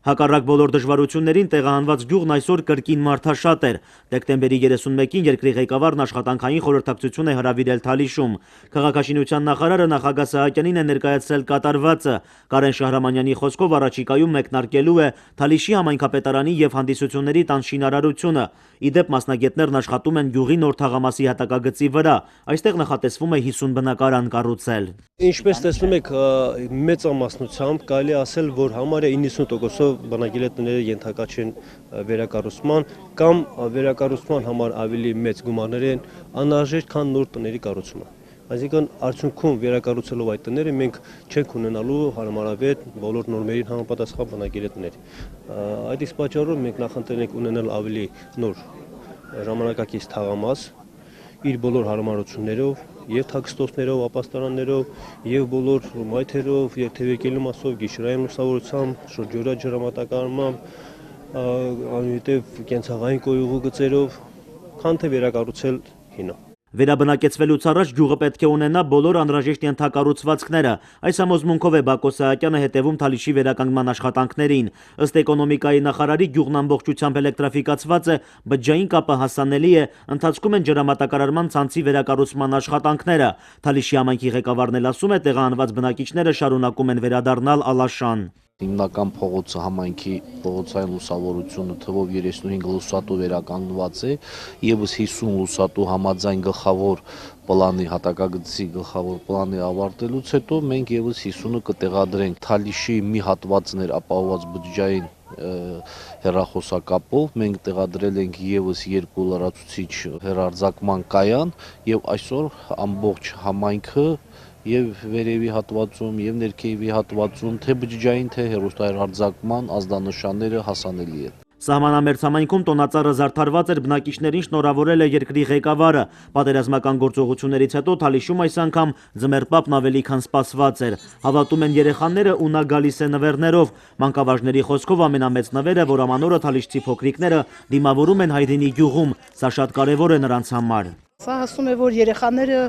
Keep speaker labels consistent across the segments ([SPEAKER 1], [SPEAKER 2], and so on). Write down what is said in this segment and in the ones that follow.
[SPEAKER 1] Հակառակ բոլոր դժվարություններին տեղահանված գյուղն այսօր կրկին մարդաշատ էր։ Դեկտեմբերի 31-ին երկրի ղեկավարն աշխատանքային խորհրդակցություն է հրավիրել Թալիշում։ Քաղաքաշինության նախարարը նախագահ Սահակյանին է ներկայացրել կատարվածը։ Կարեն Շահրամանյանի խոսքով առաջիկայում մեկնարկելու է Թալիշի համայնքապետարանի և հանդիսությունների տան շինարարությունը։ Իդեպ մասնագետներն աշխատում են գյուղի նոր թաղամասի հատակագծի վրա։ Այստեղ նախատեսվում է 50 բնակարան կառուցել։
[SPEAKER 2] Ինչպես տեսնում եք, մեծամասնությամբ կարելի ասել, որ համարյա 90%-ով բնակիչները ենթակա չեն վերակառուցման կամ վերակառուցման համար ավելի մեծ գումարներ են անհրաժեշտ, քան նոր տների կառուցումը։ Այսինքն արդյունքում վերակառուցելով այդ տները մենք չենք ունենալու հարմարավետ բոլոր նորմերին համապատասխան բնակիչներ։ Այդ իսկ պատճառով մենք նախընտրել ենք ունենալ ավելի նոր ժամանակակից թաղամաս իր բոլոր հարմարություններով եւ թաքստոցներով, ապաստարաններով եւ բոլոր մայթերով եւ թեւեկելու մասով, գիշերային լուսավորությամբ, շրջօրյա ջրամատակարարմամբ, անհետև կենցաղային կոյուղու գծերով, քան թե վերակառուցել հինը։
[SPEAKER 1] Վերաբնակեցվելուց առաջ գյուղը պետք է ունենա բոլոր անհրաժեշտ ենթակառուցվածքները։ Այս համոզմունքով է Բակո Սահակյանը հետևում Թալիշի վերականգնման աշխատանքներին։ Ըստ էկոնոմիկայի նախարարի գյուղն ամբողջությամբ էլեկտրաֆիկացված է, բջջային կապը հասանելի է, ընթացքում են ջրամատակարարման ցանցի վերակառուցման աշխատանքները։ Թալիշի համայնքի ղեկավարն էլ ասում է, տեղահանված բնակիչները շարունակում են վերադառնալ Ալաշան։
[SPEAKER 3] Հիմնական փողոցը համայնքի փողոցային լուսավորությունը թվով 35 լուսատու վերականգնված է, եւս 50 լուսատու համաձայն գլխավոր պլանի հատակագծի գլխավոր պլանի ավարտելուց հետո մենք եւս 50-ը կտեղադրենք Թալիշի մի հատվածներ ապահովված բջջային հեռախոսակապով, մենք տեղադրել ենք եւս 2 լրացուցիչ հեռարձակման կայան եւ այսօր ամբողջ համայնքը եւ վերևի հատվածում եւ ներքևի հատվածում թե բջջային թե հեռուստահեռարձակման ազդանշանները հասանելի են։
[SPEAKER 1] Սահմանամերձ համայնքում տոնածառը զարդարված էր, բնակիչներին շնորհավորել է երկրի ղեկավարը։ Պատերազմական գործողություններից հետո Թալիշում այս անգամ ձմեռպապն ավելի քան սպասված էր։ Հավատում են երեխաները ու նա գալիս է նվերներով։ Մանկավարժների խոսքով ամենամեծ նվերը, որ ամանորը թալիշցի փոքրիկները դիմավորում են հայրենի գյուղում, սա շատ կարևոր է նրանց համար։
[SPEAKER 4] Սա ասում է, որ երեխաները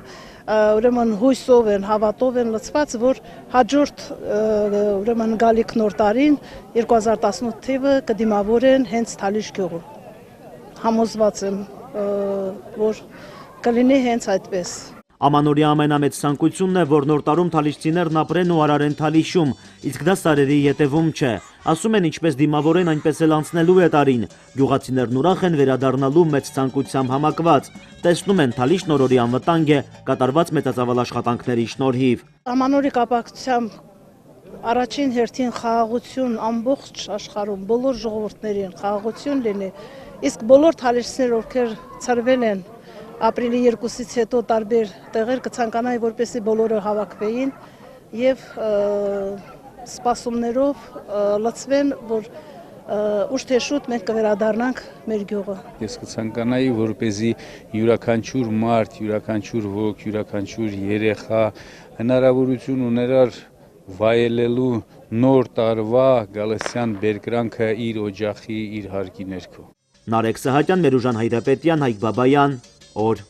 [SPEAKER 4] ուրեմն հույսով են, հավատով են լցված, որ հաջորդ ուրեմն գալիք նոր տարին 2018 թիվը կդիմավորեն հենց Թալիշ գյուղում։ Համոզված եմ, որ կլինի հենց այդպես։
[SPEAKER 1] Ամանորի ամենամեծ ցանկությունն է, որ նոր տարում թալիշցիներն ապրեն ու արարեն Թալիշում, իսկ դա սարերի ետևում չէ։ Ասում են, ինչպես դիմավորեն, այնպես էլ անցնելու է տարին։ Գյուղացիներն ուրախ են վերադառնալու մեծ ցանկությամբ համակված։ Տեսնում են, Թալիշն օրորի անվտանգ է կատարված մեծածավալ աշխատանքների շնորհիվ։
[SPEAKER 4] Ամանորի կապակցությամբ առաջին հերթին խաղաղություն ամբողջ աշխարհում բոլոր ժողովուրդներին խաղաղություն լինի, իսկ բոլոր թալիշցիներ, ովքեր ծրվել են ապրիլի 2-ից հետո տարբեր տեղեր կցանկանայի, որպեսզի բոլորը հավաքվեին եւ սպասումներով լցվեն, որ ուշ թե շուտ մենք կվերադառնանք մեր գյուղը։
[SPEAKER 5] Ես կցանկանայի, որպեսզի յուրաքանչյուր մարդ, յուրաքանչյուր ոգ, յուրաքանչյուր երեխա հնարավորություն ուներ վայելելու նոր տարվա գալստյան բերկրանքը իր օջախի, իր հարկի ներքո։
[SPEAKER 1] Նարեկ Սահակյան, Մերուժան Հայրապետյան, Հայկ Բաբայան, օր։